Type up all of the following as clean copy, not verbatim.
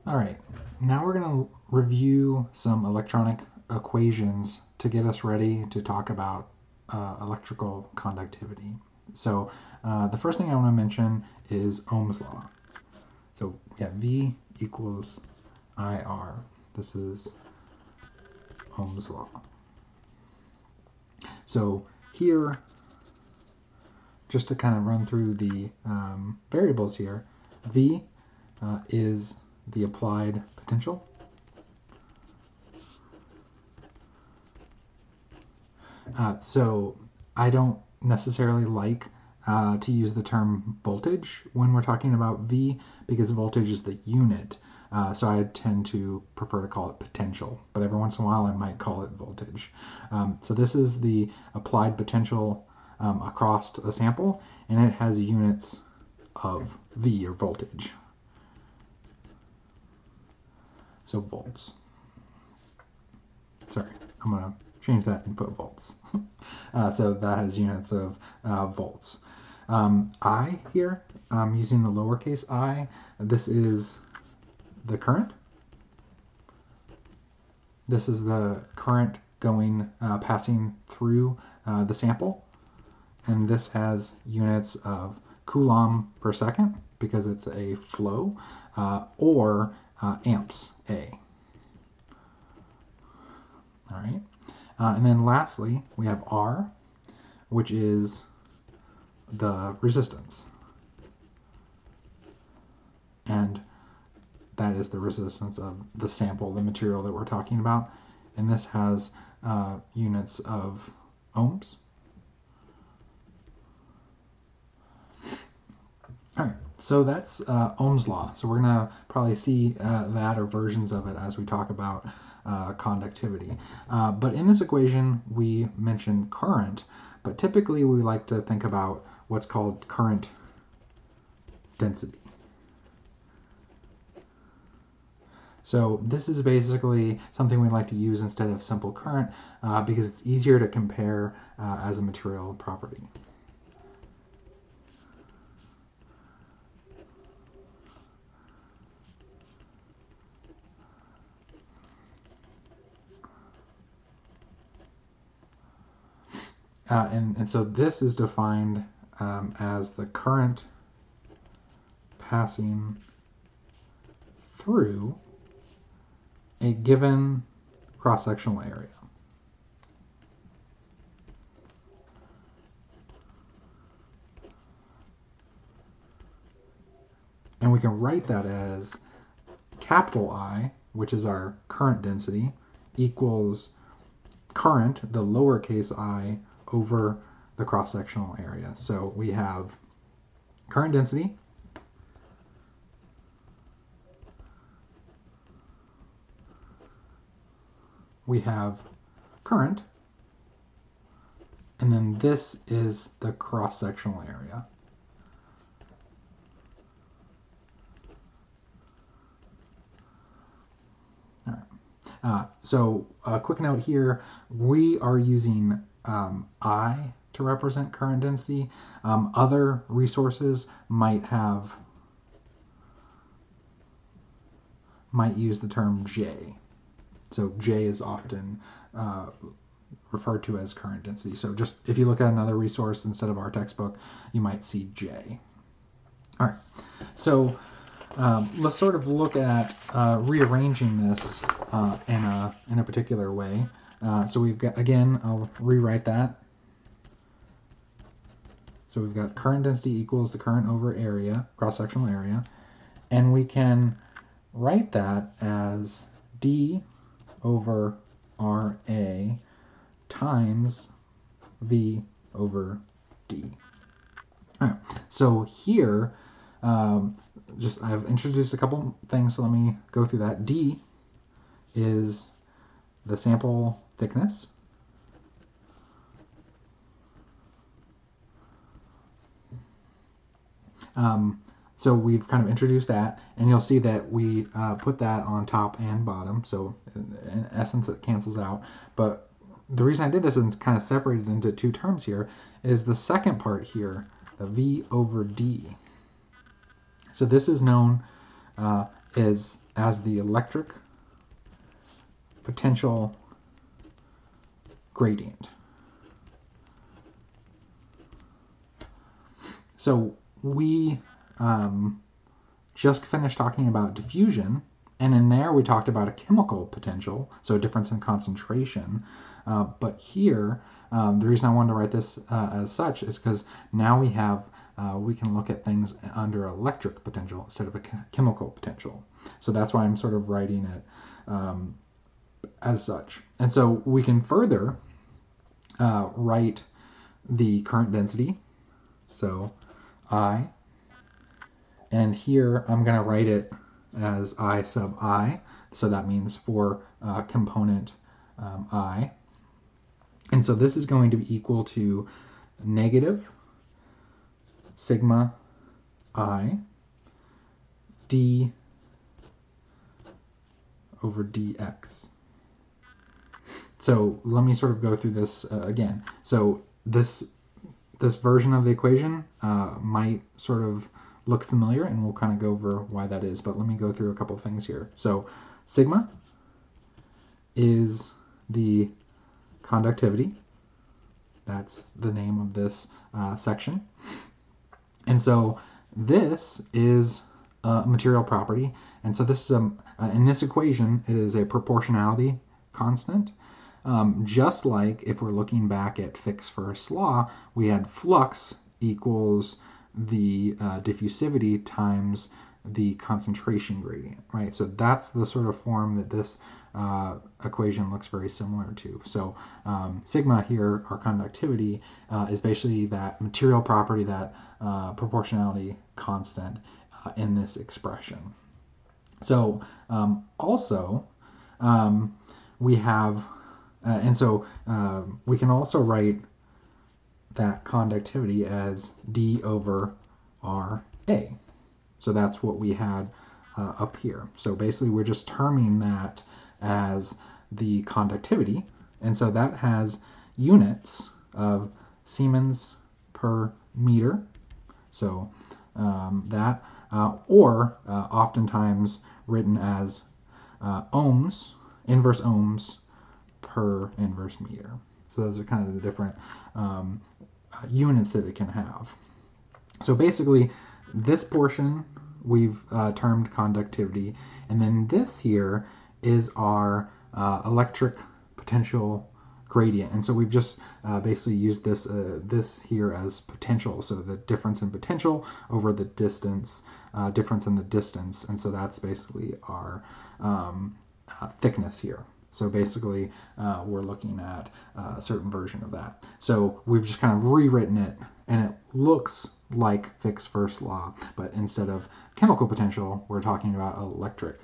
All right, now we're going to review some electronic equations to get us ready to talk about electrical conductivity. So the first thing I want to mention is Ohm's law. So yeah, V equals IR. This is Ohm's law. So here, just to kind of run through the variables here, V is the applied potential. So I don't necessarily like to use the term voltage when we're talking about V, because voltage is the unit. So I tend to prefer to call it potential, but every once in a while I might call it voltage. So this is the applied potential across a sample, and it has units of V, or voltage. So volts. Sorry, I'm going to change that and put volts. So that has units of volts. I here, I'm using the lowercase I. This is the current. This is the current going, passing through the sample. And this has units of Coulomb per second, because it's a flow, or amps, A. All right. And then lastly, we have R, which is the resistance. And that is the resistance of the sample, the material that we're talking about. And this has units of ohms. All right, so that's Ohm's law. So we're going to probably see that or versions of it as we talk about conductivity. But in this equation, we mentioned current, but typically we like to think about what's called current density. So this is basically something we like to use instead of simple current because it's easier to compare as a material property. And so this is defined as the current passing through a given cross-sectional area. And we can write that as capital I, which is our current density, equals current, the lowercase I, over the cross-sectional area. So we have current density we have current, and then this is the cross-sectional area. All right. So a quick note here, we are using I to represent current density. Other resources might use the term J. So J is often referred to as current density. So just if you look at another resource instead of our textbook, you might see J. All right. So let's sort of look at rearranging this in a particular way. So we've got, again, I'll rewrite that. So we've got current density equals the current over area, cross-sectional area, and we can write that as D over RA times V over D. All right, so here, I've introduced a couple things, so let me go through that. D is the sample thickness. So we've kind of introduced that, and you'll see that we put that on top and bottom, so in essence it cancels out. But the reason I did this is kind of separated into two terms here is the second part here, the V over D. So this is known is as the electric potential gradient. So we just finished talking about diffusion, and in there we talked about a chemical potential, so a difference in concentration. But here, the reason I wanted to write this as such is because now we can look at things under electric potential instead of a chemical potential. So that's why I'm sort of writing it as such. And so we can further write the current density, so I, and here I'm going to write it as I sub I, so that means for component I. And so this is going to be equal to negative sigma I d over dx. So let me sort of go through this again. So this version of the equation might sort of look familiar, and we'll kind of go over why that is, but let me go through a couple things here. So sigma is the conductivity. That's the name of this section. And so this is a material property, and so this is in this equation, it is a proportionality constant. Just like if we're looking back at Fick's first law, we had flux equals the diffusivity times the concentration gradient, right? So that's the sort of form that this equation looks very similar to. So sigma here, our conductivity, is basically that material property, that proportionality constant in this expression. So also we have, and so we can also write that conductivity as d over RA. So that's what we had up here. So basically we're just terming that as the conductivity, and so that has units of Siemens per meter. So that, or oftentimes written as ohms, inverse ohms per inverse meter. So those are kind of the different units that it can have. So basically, this portion we've termed conductivity, and then this here is our electric potential gradient. And so we've just basically used this here as potential. So the difference in potential over the distance, difference in the distance, and so that's basically our thickness here. So basically, we're looking at a certain version of that. So we've just kind of rewritten it, and it looks like Fick's first law, but instead of chemical potential, we're talking about electric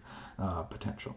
potential.